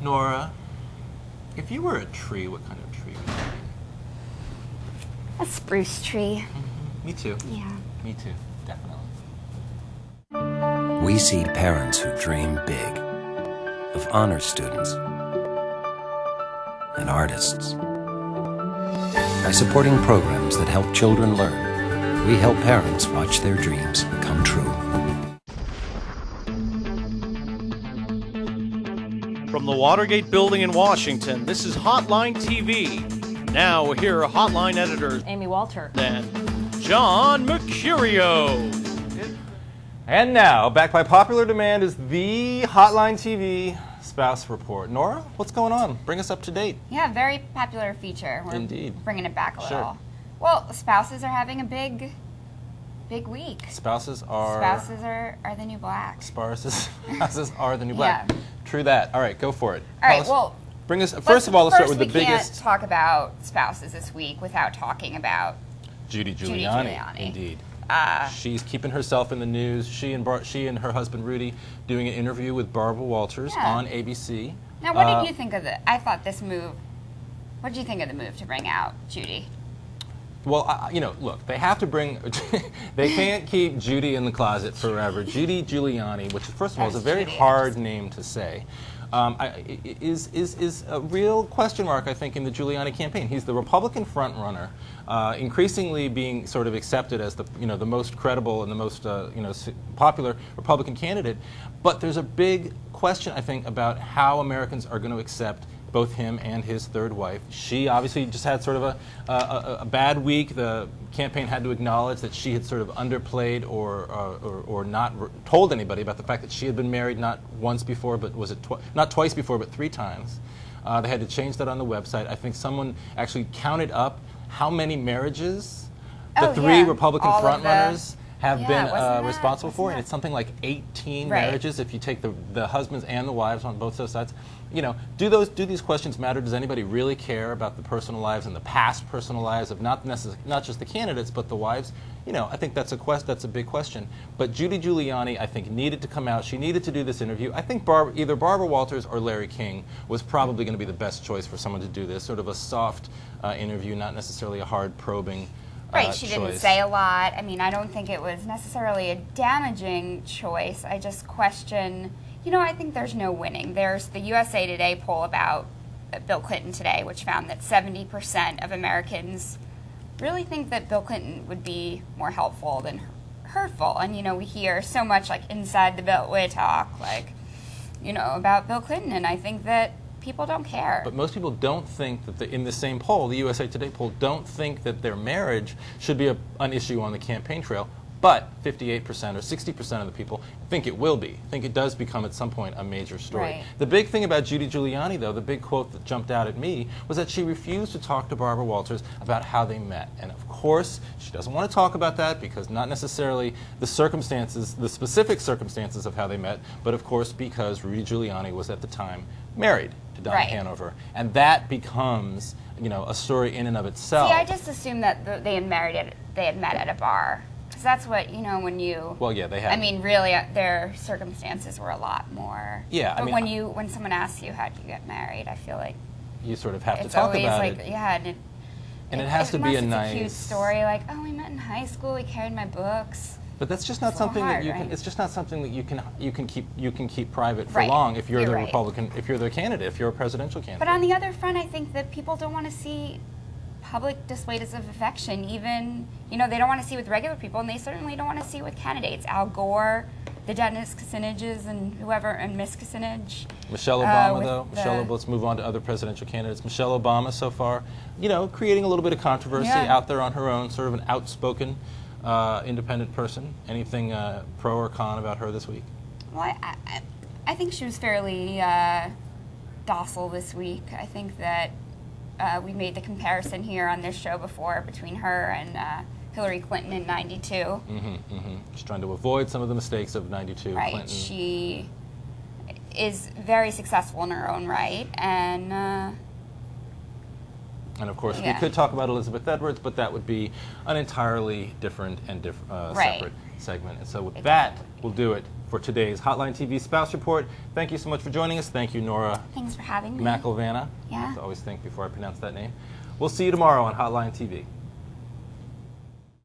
Nora, if you were a tree, what kind of tree would you be? A spruce tree. Me too. Yeah. Me too, definitely. We see parents who dream big, of honor students and artists. By supporting programs that help children learn, we help parents watch their dreams come true. From the Watergate building in Washington, this is Hotline TV. Now here are Hotline editors Amy Walter and John Mercurio. And now, back by popular demand, is the Hotline TV Spouse Report. Nora, what's going on? Bring us up to date. Yeah, very popular feature. We're Indeed. bringing it back a Sure. little. Well, spouses are having a big week. Spouses are the new black. Spouses are the new black. Yeah. True that. All right, go for it. All right, well, bring us. First of all, let's start with the we biggest. can't talk about spouses this week without talking about Judy Judy Giuliani. Giuliani. Indeed. She's keeping herself in the news. She and her husband Rudy doing an interview with Barbara Walters on ABC. Now, what did you think of I thought this move. What did you think of the move to bring out Judy? Well, look, they have to bring. They can't keep Judy in the closet forever. Judy Giuliani, which first of all is a very hard name to say, is a real question mark, I think, in the Giuliani campaign. He's the Republican frontrunner, increasingly being sort of accepted as the most credible and the most popular Republican candidate. But there's a big question, I think, about how Americans are going to accept both him and his third wife. She obviously just had sort of a bad week. The campaign had to acknowledge that she had sort of underplayed or not told anybody about the fact that she had been married not once before, but not twice before, but 3 times. They had to change that on the website. I think someone actually counted up how many marriages the 3 Republican frontrunners have been responsible for, and it's something like 18 marriages if you take the husbands and the wives on both those sides. Do these questions matter? Does anybody really care about the personal lives and the past personal lives of not just the candidates but the wives? I think that's a big question. But Judy Giuliani, I think, needed to come out. She needed to do this interview. I think either Barbara Walters or Larry King was probably going to be the best choice for someone to do this, sort of a soft interview, not necessarily a hard probing. Right, she didn't say a lot. I mean, I don't think it was necessarily a damaging choice. I just question, I think there's no winning. There's the USA Today poll about Bill Clinton today, which found that 70% of Americans really think that Bill Clinton would be more helpful than hurtful. And, we hear so much, like, inside the Beltway talk, like, about Bill Clinton, and I think that people don't care. But most people don't think that in the same poll, the USA Today poll, don't think that their marriage should be an issue on the campaign trail. But 58% or 60% of the people think it will be. Think it does become at some point a major story. Right. The big thing about Judy Giuliani, though, the big quote that jumped out at me was that she refused to talk to Barbara Walters about how they met. And of course, she doesn't want to talk about that because not necessarily the specific circumstances of how they met, but of course because Rudy Giuliani was at the time married to Donna Hanover. And that becomes, a story in and of itself. See, I just assumed that they had met at a bar. Because that's what, when you... Well, yeah, they had. I mean, really, their circumstances were a lot more... Yeah, but when someone asks you, how did you get married, I feel like... You sort of have to talk about it. It's always like, yeah, and it has to be a nice... It's a cute story, like, oh, we met in high school, we carried my books. But that's just not something that you can. It's just not something that you can keep private for long if you're the Republican, if you're the candidate, if you're a presidential candidate. But on the other front, I think that people don't want to see public displays of affection. Even they don't want to see with regular people, and they certainly don't want to see with candidates. Al Gore, the Dennis Kuciniches, and whoever, and Miss Kucinich. Michelle Obama, though. Let's move on to other presidential candidates. Michelle Obama, so far, creating a little bit of controversy out there on her own, sort of an outspoken. Independent person. Anything pro or con about her this week? Well, I think she was fairly docile this week. I think that we made the comparison here on this show before between her and Hillary Clinton in '92. She's trying to avoid some of the mistakes of '92. Right. Clinton. She is very successful in her own right, and of course, we could talk about Elizabeth Edwards, but that would be an entirely different and separate segment. And so with that, we'll do it for today's Hotline TV Spouse Report. Thank you so much for joining us. Thank you, Nora Thanks for having me. McAlvanah. Yeah. I always think before I pronounce that name. We'll see you tomorrow on Hotline TV.